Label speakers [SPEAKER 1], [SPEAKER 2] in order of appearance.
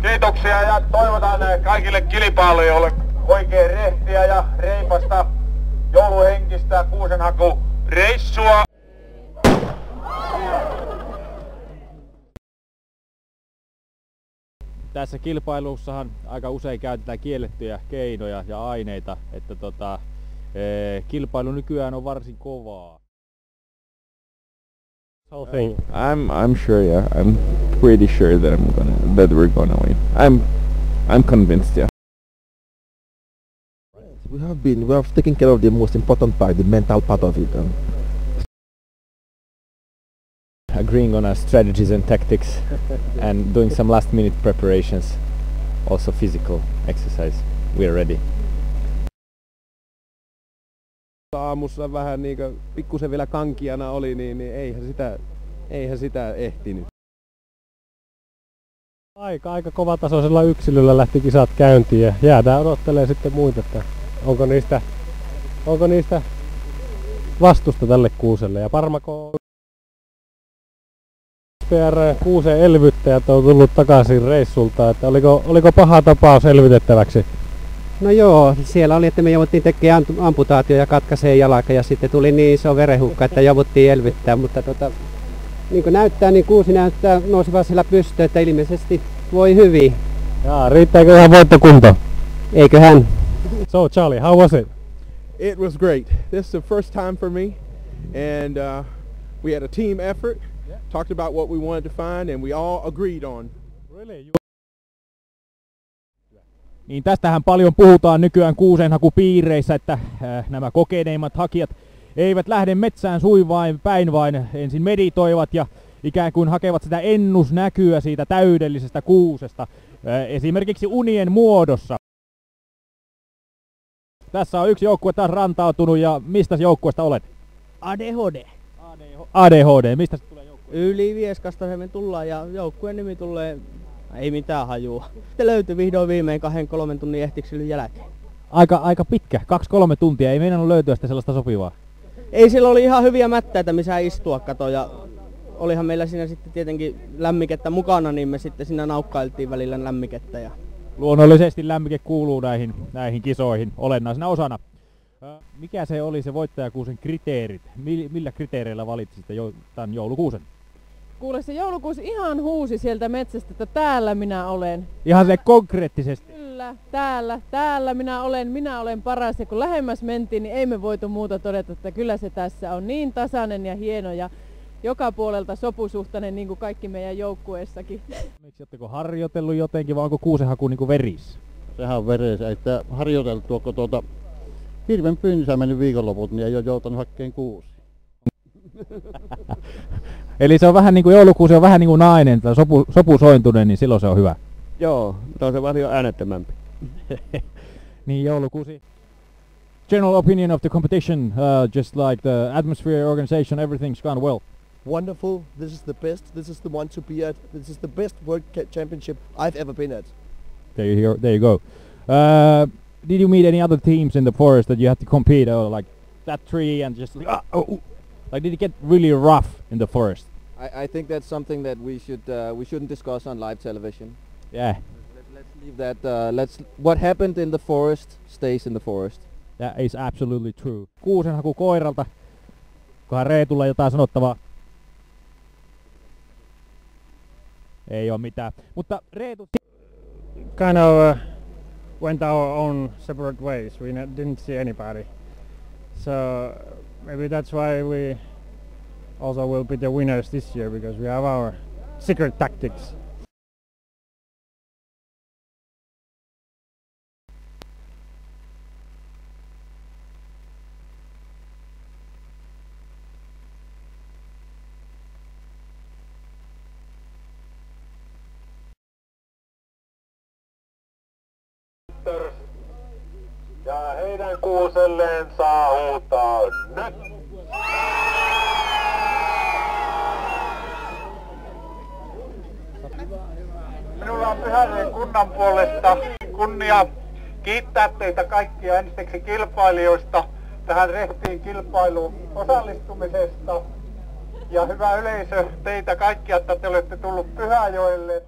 [SPEAKER 1] Kiitoksia ja toivotan kaikille kilpailijoille oikein rehtiä ja reipasta jouluhenkistä kuusenhakureissua.
[SPEAKER 2] Tässä kilpailussahan aika usein käytetään kiellettyjä keinoja ja aineita, että kilpailu nykyään on varsin kovaa.
[SPEAKER 3] Whole thing. I'm sure, yeah. I'm pretty sure that we're gonna win. I'm convinced, yeah.
[SPEAKER 4] We have taken care of the most important part, the mental part of it.
[SPEAKER 5] Agreeing on our strategies and tactics and doing some last minute preparations, also physical exercise. We're ready.
[SPEAKER 6] Aamussa vähän niinkö pikkusen vielä kankiana oli, niin eihän sitä ehtinyt.
[SPEAKER 7] Aika kovatasoisella yksilöllä lähti kisat käyntiin ja jäädään odottelemaan sitten muita, että onko niistä vastusta tälle kuuselle. Ja Parmako SPR kuusen elvyttäjät on tullut takaisin reissulta, että oliko paha tapaus elvytettäväksi?
[SPEAKER 8] No joo, siellä oli, että me jouduttiin tekemään amputaatio ja katkaisee jalka ja sitten tuli niin iso verenhukka, että jouduttiin elvyttää, mutta niin kuin näyttää, niin kuusi näyttää nouseva siellä pystyyn, että ilmeisesti voi hyvin.
[SPEAKER 7] Jaa, riittääkö ihan voittokunto?
[SPEAKER 8] Eiköhän.
[SPEAKER 7] So Charlie, how was it?
[SPEAKER 6] It was great. This is the first time for me, and we had a team effort. Talked about what we wanted to find, and we all agreed on.
[SPEAKER 7] Really?
[SPEAKER 2] Niin tästähän paljon puhutaan nykyään kuusenhakupiireissä, että nämä kokeneimmat hakijat eivät lähde metsään suivain päin, vaan ensin meditoivat ja ikään kuin hakevat sitä ennusnäkyä siitä täydellisestä kuusesta, esimerkiksi unien muodossa. Tässä on yksi joukkue taas rantautunut, ja mistä joukkueesta olet?
[SPEAKER 9] ADHD.
[SPEAKER 2] ADHD, mistä se tulee joukkue?
[SPEAKER 9] Yli-Vieskasta me tullaan ja joukkueen nimi tulee, ei mitään hajua. Sitten löytyi vihdoin viimein 2-3 tunnin ehtiksilyn jälkeen.
[SPEAKER 2] Aika pitkä, 2-3 tuntia, ei meinannut löytyä sitä sellaista sopivaa.
[SPEAKER 9] Ei, sillä oli ihan hyviä mättäitä missä istua, kato, ja olihan meillä siinä sitten tietenkin lämmikettä mukana, niin me sitten siinä naukkailtiin välillä lämmikettä. Ja
[SPEAKER 2] luonnollisesti lämmike kuuluu näihin kisoihin olennaisena osana. Mikä se oli se voittajakuusen kriteerit? Millä kriteereillä valitsitte tämän joulukuusen?
[SPEAKER 10] Kuule, se joulukuusi ihan huusi sieltä metsästä, että täällä minä olen.
[SPEAKER 2] Ihan se konkreettisesti?
[SPEAKER 10] Kyllä, täällä minä olen paras. Ja kun lähemmäs mentiin, niin ei me voitu muuta todeta, että kyllä se tässä on niin tasainen ja hieno ja joka puolelta sopusuhtainen, niin kuin kaikki meidän joukkueessakin.
[SPEAKER 2] Oletteko harjoitellut jotenkin, vai onko kuusenhaku niin kuin verissä?
[SPEAKER 11] Sehän on verissä, että harjoiteltu, kun hirven pyynnissä mennyt viikonloput, niin ei ole joutanut hakkeen kuusi.
[SPEAKER 2] Eli se on vähän niin kuin joulukuusi on vähän niin kuin nainen tai sopusointunen, niin silloin se on hyvä.
[SPEAKER 11] Joo, on se vähän äänettömämpi.
[SPEAKER 2] Niin joulukuusi. General opinion of the competition, just like the atmosphere, organization, everything's gone well.
[SPEAKER 12] Wonderful. This is the best. This is the one to be at. This is the best World Championship I've ever been at.
[SPEAKER 2] There you go. Did you meet any other teams in the forest that you had to compete, or like that tree and just like did it get really rough in the forest?
[SPEAKER 13] I think that's something that we shouldn't discuss on live television.
[SPEAKER 2] Yeah.
[SPEAKER 13] Let's leave that. What happened in the forest stays in the forest.
[SPEAKER 2] That is absolutely true. Kuusenhaku koiralta. Kohan Reetulla jotain sanottavaa. Ei oo mitään. Mutta Reetu
[SPEAKER 7] kind of went our own separate ways. We didn't see anybody. So maybe that's why we also will be the winners this year, because we have our secret tactics.
[SPEAKER 1] Ja heidän kuuselleen saa huutaa nyt! Minulla on Pyhäneen kunnan puolesta kunnia kiittää teitä kaikkia ensiksi kilpailijoista tähän rehtiin kilpailuun osallistumisesta. Ja hyvä yleisö, teitä kaikkia, että te olette tullut Pyhäjoelle.